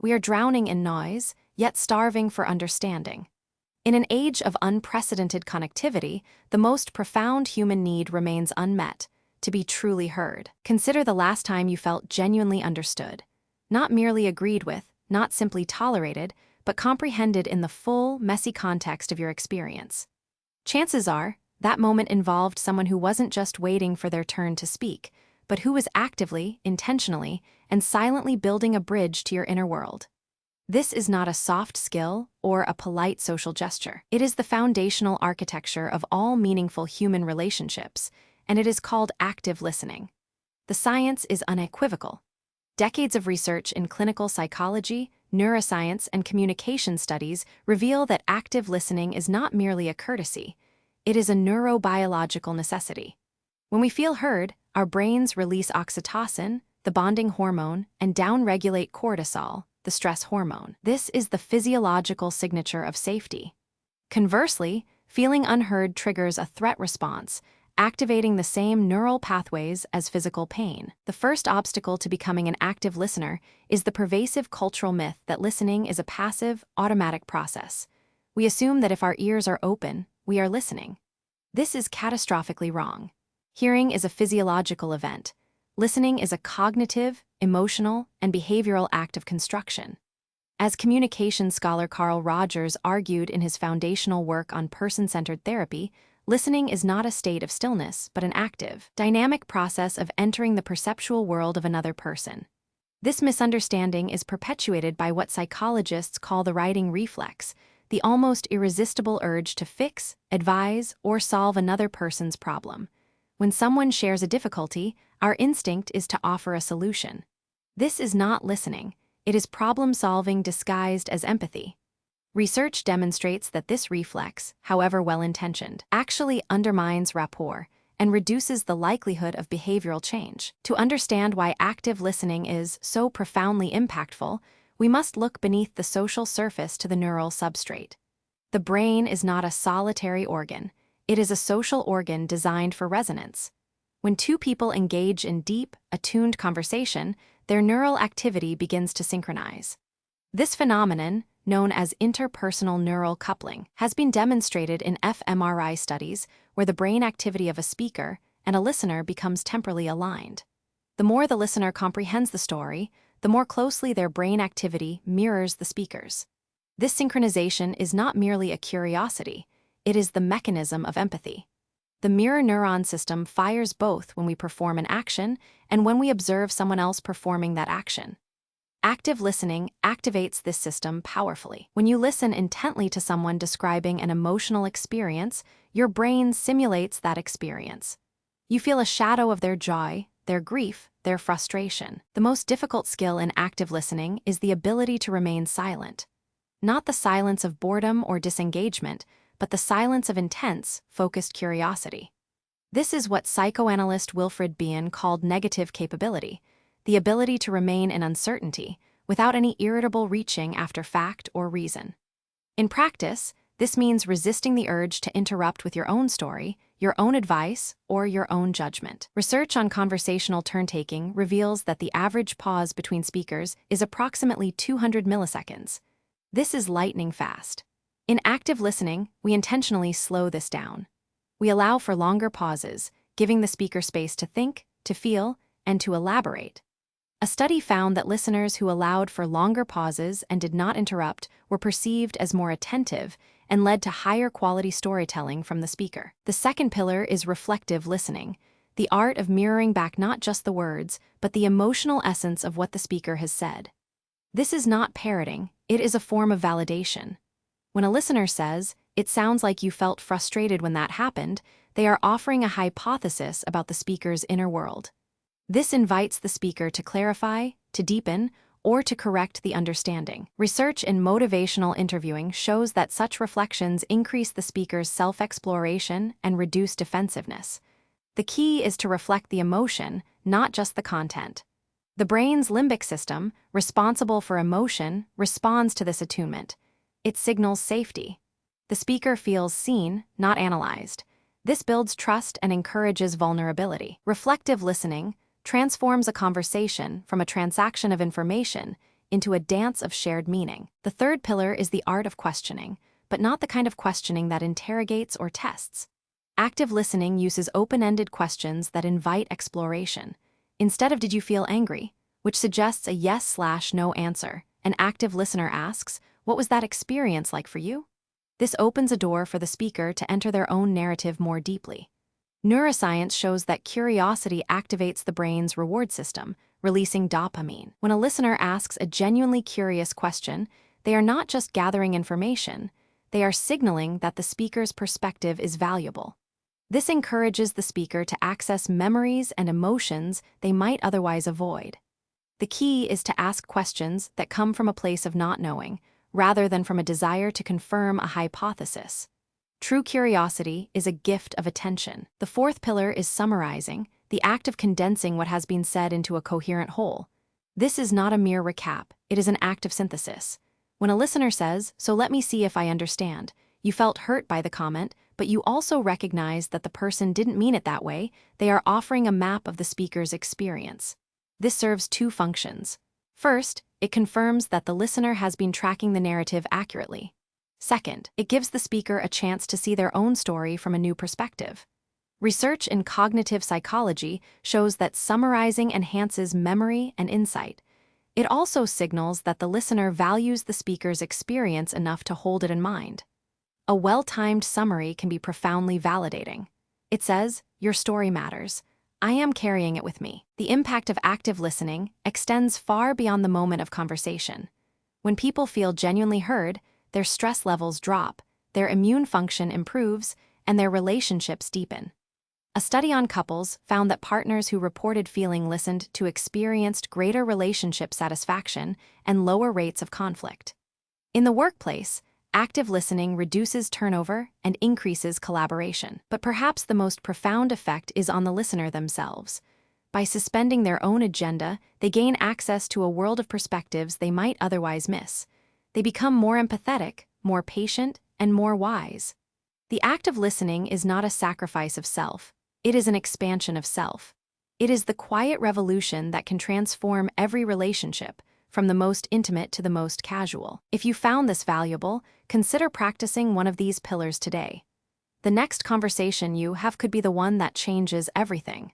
We are drowning in noise, yet starving for understanding. In an age of unprecedented connectivity, the most profound human need remains unmet: to be truly heard. Consider the last time you felt genuinely understood. Not merely agreed with, not simply tolerated, but comprehended in the full, messy context of your experience. Chances are, that moment involved someone who wasn't just waiting for their turn to speak, but who was actively, intentionally, and silently building a bridge to your inner world. This is not a soft skill or a polite social gesture. It is the foundational architecture of all meaningful human relationships, and it is called active listening. The science is unequivocal. Decades of research in clinical psychology, neuroscience, and communication studies reveal that active listening is not merely a courtesy, it is a neurobiological necessity. When we feel heard, our brains release oxytocin, the bonding hormone, and downregulate cortisol, the stress hormone. This is the physiological signature of safety. Conversely, feeling unheard triggers a threat response, activating the same neural pathways as physical pain. The first obstacle to becoming an active listener is the pervasive cultural myth that listening is a passive, automatic process. We assume that if our ears are open, we are listening. This is catastrophically wrong. Hearing is a physiological event. Listening is a cognitive, emotional, and behavioral act of construction. As communication scholar Carl Rogers argued in his foundational work on person-centered therapy, listening is not a state of stillness, but an active, dynamic process of entering the perceptual world of another person. This misunderstanding is perpetuated by what psychologists call the righting reflex, the almost irresistible urge to fix, advise, or solve another person's problem. When someone shares a difficulty, our instinct is to offer a solution. This is not listening. It is problem-solving disguised as empathy. Research demonstrates that this reflex, however well-intentioned, actually undermines rapport and reduces the likelihood of behavioral change. To understand why active listening is so profoundly impactful, we must look beneath the social surface to the neural substrate. The brain is not a solitary organ. It is a social organ designed for resonance. When two people engage in deep, attuned conversation, their neural activity begins to synchronize. This phenomenon, known as interpersonal neural coupling, has been demonstrated in fMRI studies where the brain activity of a speaker and a listener becomes temporally aligned. The more the listener comprehends the story, the more closely their brain activity mirrors the speaker's. This synchronization is not merely a curiosity, it is the mechanism of empathy. The mirror neuron system fires both when we perform an action and when we observe someone else performing that action. Active listening activates this system powerfully. When you listen intently to someone describing an emotional experience, your brain simulates that experience. You feel a shadow of their joy, their grief, their frustration. The most difficult skill in active listening is the ability to remain silent. Not the silence of boredom or disengagement, but the silence of intense, focused curiosity. This is what psychoanalyst Wilfred Bion called negative capability, the ability to remain in uncertainty without any irritable reaching after fact or reason. In practice, this means resisting the urge to interrupt with your own story, your own advice, or your own judgment. Research on conversational turn-taking reveals that the average pause between speakers is approximately 200 milliseconds. This is lightning fast. In active listening, we intentionally slow this down. We allow for longer pauses, giving the speaker space to think, to feel, and to elaborate. A study found that listeners who allowed for longer pauses and did not interrupt were perceived as more attentive and led to higher quality storytelling from the speaker. The second pillar is reflective listening, the art of mirroring back not just the words, but the emotional essence of what the speaker has said. This is not parroting, it is a form of validation. When a listener says, "It sounds like you felt frustrated when that happened," they are offering a hypothesis about the speaker's inner world. This invites the speaker to clarify, to deepen, or to correct the understanding. Research in motivational interviewing shows that such reflections increase the speaker's self-exploration and reduce defensiveness. The key is to reflect the emotion, not just the content. The brain's limbic system, responsible for emotion, responds to this attunement. It signals safety. The speaker feels seen, not analyzed. This builds trust and encourages vulnerability. Reflective listening transforms a conversation from a transaction of information into a dance of shared meaning. The third pillar is the art of questioning, but not the kind of questioning that interrogates or tests. Active listening uses open-ended questions that invite exploration. Instead of "Did you feel angry?", which suggests a yes/no answer, an active listener asks, "What was that experience like for you?" This opens a door for the speaker to enter their own narrative more deeply. Neuroscience shows that curiosity activates the brain's reward system, releasing dopamine. When a listener asks a genuinely curious question, they are not just gathering information, they are signaling that the speaker's perspective is valuable. This encourages the speaker to access memories and emotions they might otherwise avoid. The key is to ask questions that come from a place of not knowing, rather than from a desire to confirm a hypothesis. True curiosity is a gift of attention. The fourth pillar is summarizing, the act of condensing what has been said into a coherent whole. This is not a mere recap, it is an act of synthesis. When a listener says, "So let me see if I understand," you felt hurt by the comment, but you also recognize that the person didn't mean it that way. They are offering a map of the speaker's experience. This serves two functions. First, it confirms that the listener has been tracking the narrative accurately. Second, it gives the speaker a chance to see their own story from a new perspective. Research in cognitive psychology shows that summarizing enhances memory and insight. It also signals that the listener values the speaker's experience enough to hold it in mind. A well-timed summary can be profoundly validating. It says, "Your story matters. I am carrying it with me." The impact of active listening extends far beyond the moment of conversation. When people feel genuinely heard, their stress levels drop, their immune function improves, and their relationships deepen. A study on couples found that partners who reported feeling listened to experienced greater relationship satisfaction and lower rates of conflict. In the workplace, active listening reduces turnover and increases collaboration. But perhaps the most profound effect is on the listener themselves. By suspending their own agenda, they gain access to a world of perspectives they might otherwise miss. They become more empathetic, more patient, and more wise. The act of listening is not a sacrifice of self. It is an expansion of self. It is the quiet revolution that can transform every relationship, from the most intimate to the most casual. If you found this valuable, consider practicing one of these pillars today. The next conversation you have could be the one that changes everything.